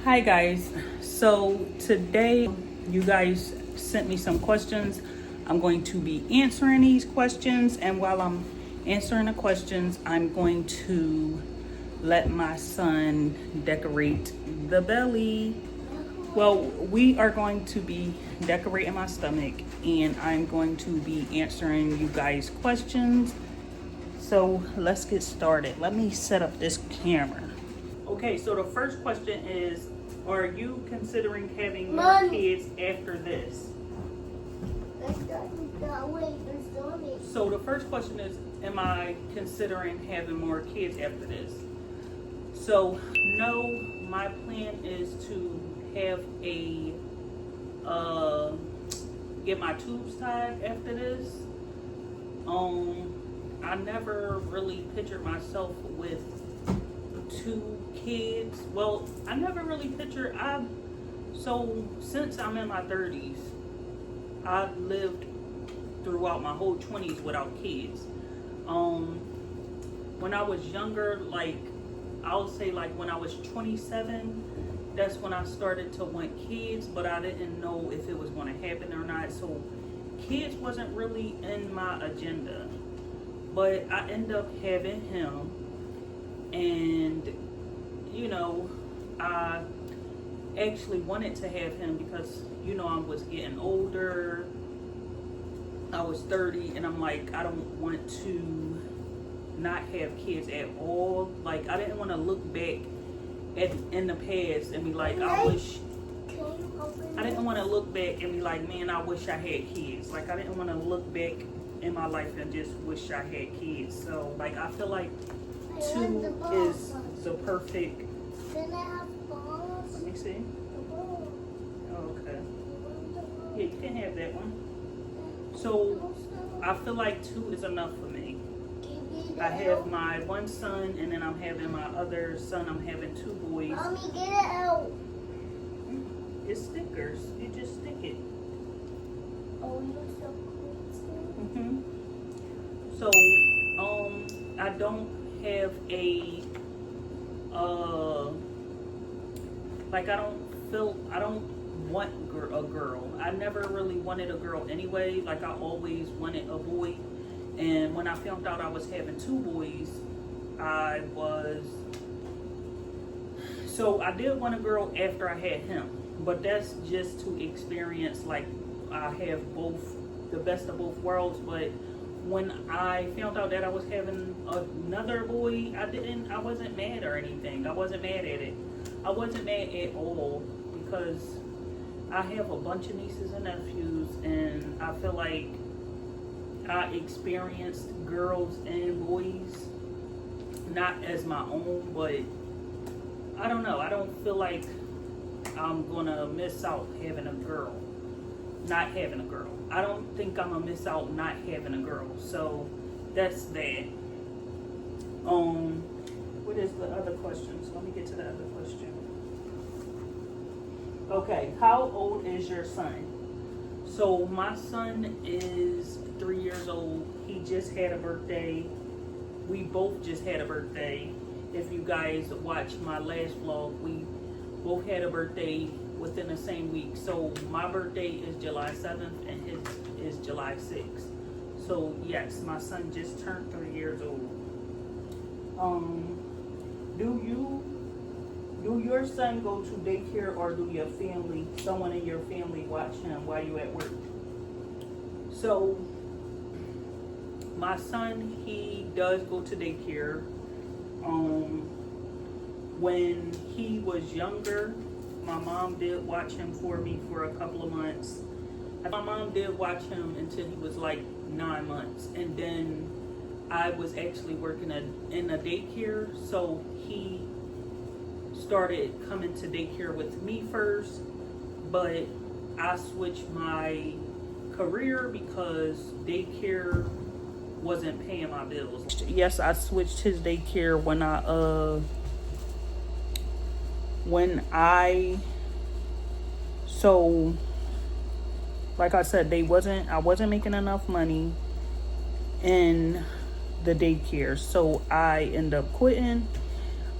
Hi guys, so today you guys sent me some questions. I'm going to be answering these questions, and while I'm answering the questions, I'm going to let my son decorate the belly. Well, we are going to be decorating my stomach, and I'm going to be answering you guys questions. So let's get started. Let me set up this camera. Okay, so the first question is, are you considering having more kids after this? So the first question is, am I considering having more kids after this? So no, my plan is to have get my tubes tied after this. I never really pictured myself with 2 kids. Well, I never really pictured. So since I'm in my 30s, I've lived throughout my whole 20s without kids. When I was younger, like I'll say like when I was 27, that's when I started to want kids, but I didn't know if it was going to happen or not. So kids wasn't really in my agenda, but I ended up having him. And you know, I actually wanted to have him because, you know, I was getting older. I was 30, and I'm like, I don't want to not have kids at all. Like, I didn't want to look back in the past and be like, I didn't want to look back and be like, man, I wish I had kids. Like, I didn't want to look back in my life and just wish I had kids. So like, I feel like 2 is the perfect. Then I have balls. Let me see. Okay. Yeah, you can have that one. So I feel like 2 is enough for me. I have my one son, and then I'm having my other son. I'm having 2 boys. Mommy, get it out. It's stickers. You just stick it. Oh, you're so cool. So I don't have a like, I don't want a girl. I never really wanted a girl anyway. Like, I always wanted a boy. And when I found out I was having 2 boys, I did want a girl after I had him, but that's just to experience, like, I have the best of both worlds. But when I found out that I was having another boy, I wasn't mad or anything. I wasn't mad at it. I wasn't mad at all, because I have a bunch of nieces and nephews, and I feel like I experienced girls and boys, not as my own, but I don't know. I don't feel like I'm gonna miss out having a girl, not having a girl. I don't think I'm gonna miss out not having a girl. So that's that. What is the other question? So let me get to the other question. Okay, how old is your son? So my son is 3 years old. He just had a birthday. We both just had a birthday. If you guys watched my last vlog, we both had a birthday within the same week. So my birthday is July 7th and his is July 6th. So yes, my son just turned 3 years old. Do your son go to daycare, or do someone in your family watch him while you're at work? So my son, he does go to daycare. When he was younger, my mom did watch him for me for a couple of months. My mom did watch him until he was like 9 months, and then I was actually working in a daycare, so he started coming to daycare with me first, but I switched my career because daycare wasn't paying my bills. Yes, I switched his daycare so like I said, I wasn't making enough money in the daycare, so I ended up quitting.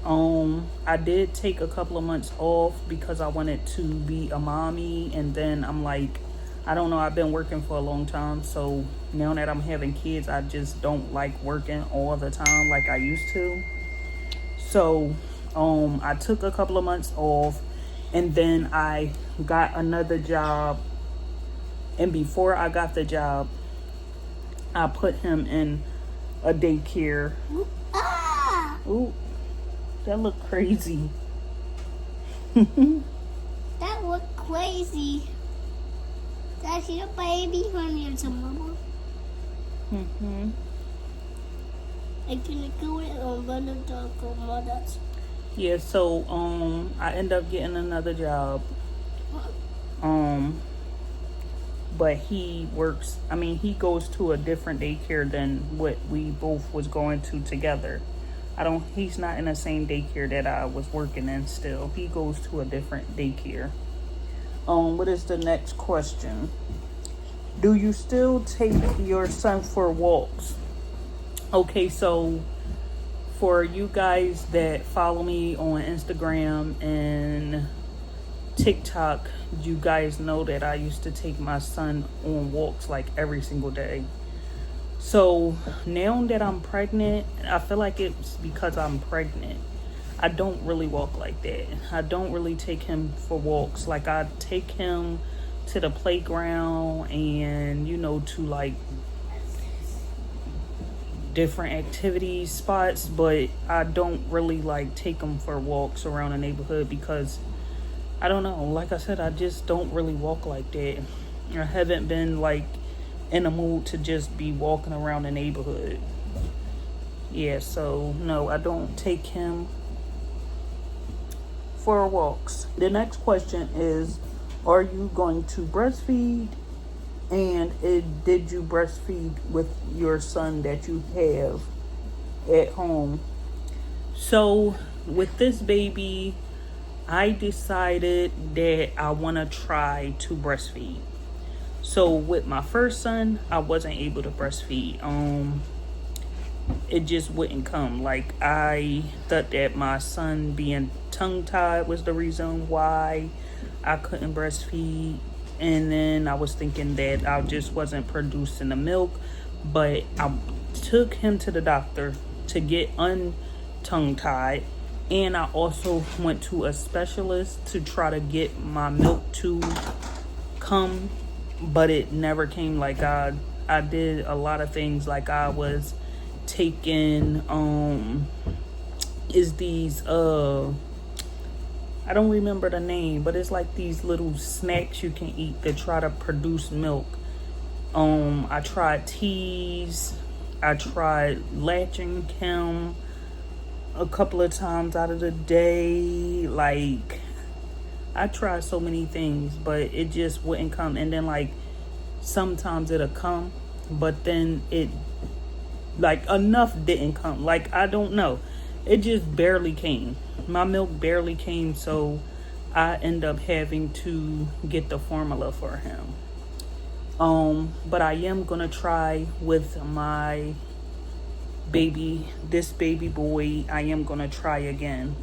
I did take a couple of months off because I wanted to be a mommy, and then I'm like, I don't know, I've been working for a long time, so now that I'm having kids, I just don't like working all the time like I used to. So I took a couple of months off, and then I got another job, and before I got the job, I put him in a daycare. Ooh, that looked crazy. That looked crazy. That's your baby when you're a mama. I'm gonna go it on one of the grandmothers. Yeah, so I end up getting another job. But he goes to a different daycare than what we both was going to together. He's not in the same daycare that I was working in still. He goes to a different daycare. What is the next question? Do you still take your son for walks? Okay, so for you guys that follow me on Instagram and TikTok, you guys know that I used to take my son on walks like every single day. So now that I'm pregnant, I feel like it's because I'm pregnant, I don't really walk like that. I don't really take him for walks. Like, I take him to the playground and, to like different activities spots, but I don't really like take him for walks around the neighborhood because I don't know, like I said, I just don't really walk like that. I haven't been like in a mood to just be walking around the neighborhood. Yeah, so no, I don't take him for walks. The next question is, are you going to breastfeed? And did you breastfeed with your son that you have at home? So with this baby, I decided that I want to try to breastfeed. So with my first son, I wasn't able to breastfeed. It just wouldn't come. Like, I thought that my son being tongue-tied was the reason why I couldn't breastfeed. And then I was thinking that I just wasn't producing the milk. But I took him to the doctor to get tongue-tied. And I also went to a specialist to try to get my milk to come, but it never came. Like, I did a lot of things. Like, I was taking I don't remember the name, but it's like these little snacks you can eat to try to produce milk. I tried teas, I tried latching him a couple of times out of the day. Like, I tried so many things, but it just wouldn't come. And then, like, sometimes it'll come, but then it, like, enough didn't come. Like, I don't know, it just barely came. My milk barely came, so I end up having to get the formula for him. But I am gonna try with my baby, this baby boy. I am gonna try again.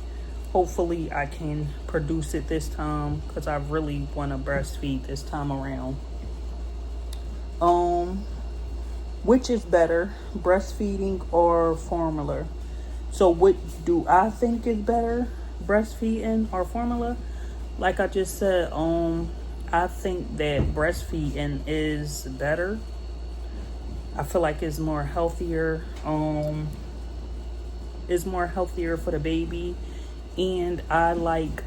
Hopefully I can produce it this time, because I really want to breastfeed this time around. Which is better, breastfeeding or formula? So what do I think is better, breastfeeding or formula? Like I just said, I think that breastfeeding is better. I feel like it's more healthier. It's more healthier for the baby, and I like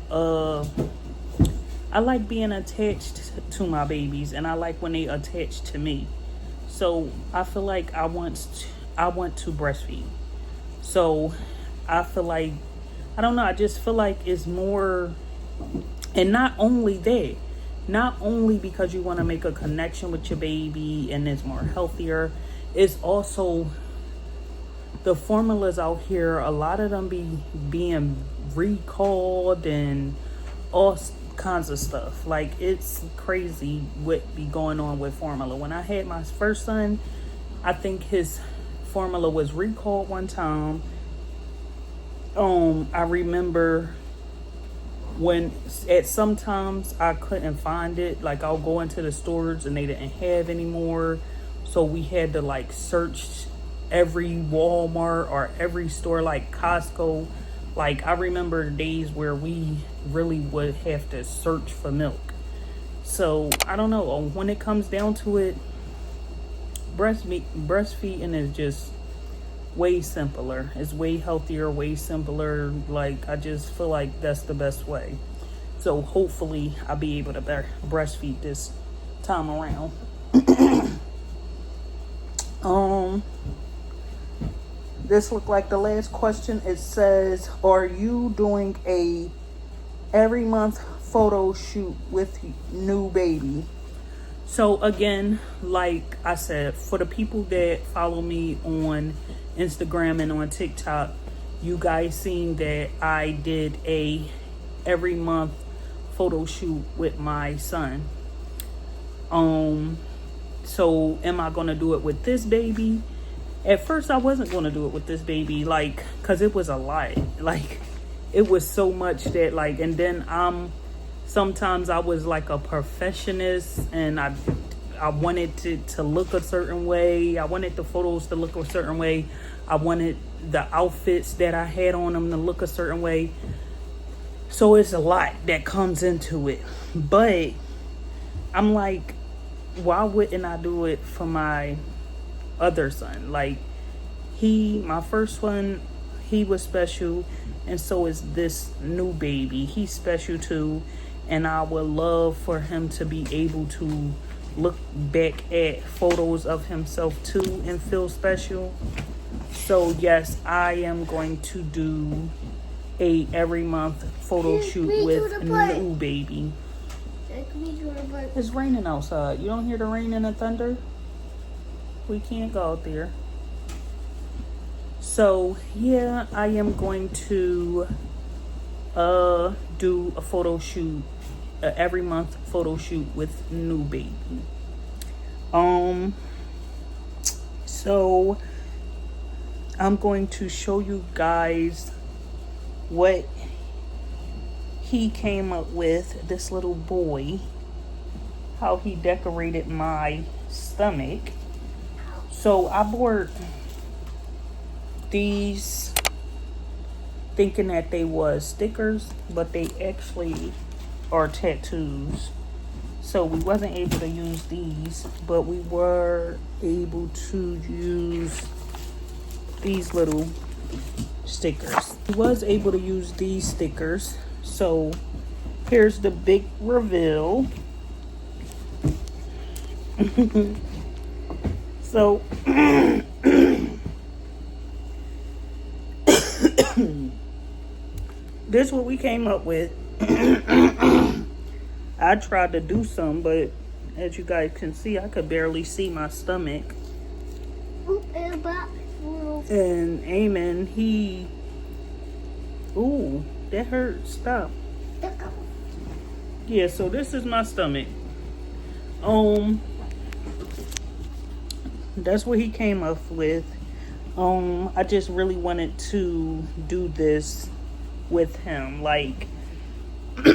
being attached to my babies, and I like when they attach to me. So I feel like I want to breastfeed. So I feel like, I don't know, I just feel like it's more, and not only that, not only because you want to make a connection with your baby and it's more healthier, it's also the formulas out here, a lot of them being recalled and all kinds of stuff. Like, it's crazy what be going on with formula. When I had my first son, I think his formula was recalled one time. I remember when at sometimes I couldn't find it. Like I'll go into the stores and they didn't have anymore. So we had to like search every Walmart or every store like Costco. Like I remember days where we really would have to search for milk. So I don't know. When it comes down to it, breastfeeding is just way simpler. It's way healthier, way simpler. Like I just feel like that's the best way. So hopefully I'll be able to breastfeed this time around. This looked like the last question. It says, are you doing a every month photo shoot with new baby? So again, like I said, for the people that follow me on Instagram and on TikTok, you guys seen that I did a every month photo shoot with my son. So am I gonna do it with this baby? At first I wasn't gonna do it with this baby, like, cause it was a lot. Like it was so much that like, and then sometimes I was like a perfectionist and I wanted to look a certain way. I wanted the photos to look a certain way. I wanted the outfits that I had on them to look a certain way. So it's a lot that comes into it. But I'm like, why wouldn't I do it for my other son? Like my first one, he was special, and so is this new baby. He's special too, and I would love for him to be able to look back at photos of himself too and feel special. So yes, I am going to do a every month photo shoot with new baby. It's raining outside. You don't hear the rain and the thunder? We can't go out there. So yeah, I am going to do a photo shoot, every month photo shoot with new baby. So I'm going to show you guys what he came up with, this little boy, how he decorated my stomach. So I bought these thinking that they was stickers, but they actually are tattoos. So we wasn't able to use these, but we were able to use these little stickers. We was able to use these stickers. So here's the big reveal. So this is what we came up with. I tried to do some, but as you guys can see, I could barely see my stomach. And Amen, ooh, that hurt. Stop. Yeah, so this is my stomach. That's what he came up with. I just really wanted to do this with him. Like, what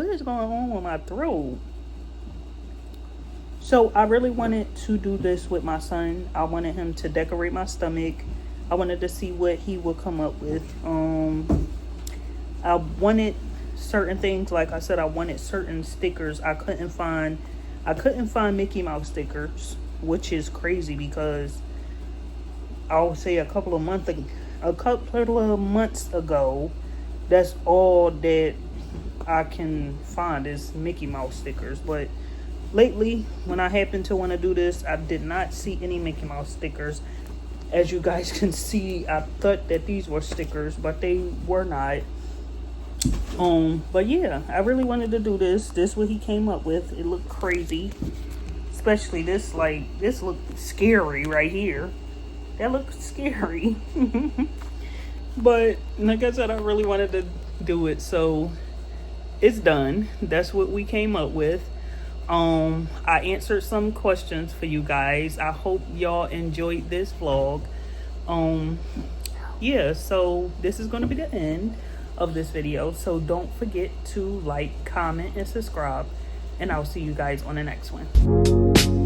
is going on with my throat? So I really wanted to do this with my son. I wanted him to decorate my stomach. I wanted to see what he would come up with. I wanted certain things. Like I said, I wanted certain stickers. I couldn't find Mickey Mouse stickers, which is crazy because I would say a couple of months ago, that's all that I can find is Mickey Mouse stickers. But lately, when I happened to want to do this, I did not see any Mickey Mouse stickers. As you guys can see, I thought that these were stickers, but they were not. But yeah, I really wanted to do this. This is what he came up with. It looked crazy. Especially this, like, this looked scary right here. That looked scary. But like I said, I really wanted to do it. So it's done. That's what we came up with. I answered some questions for you guys. I hope y'all enjoyed this vlog. yeah, so this is going to be the end of this video. So don't forget to like, comment, and subscribe. And I'll see you guys on the next one.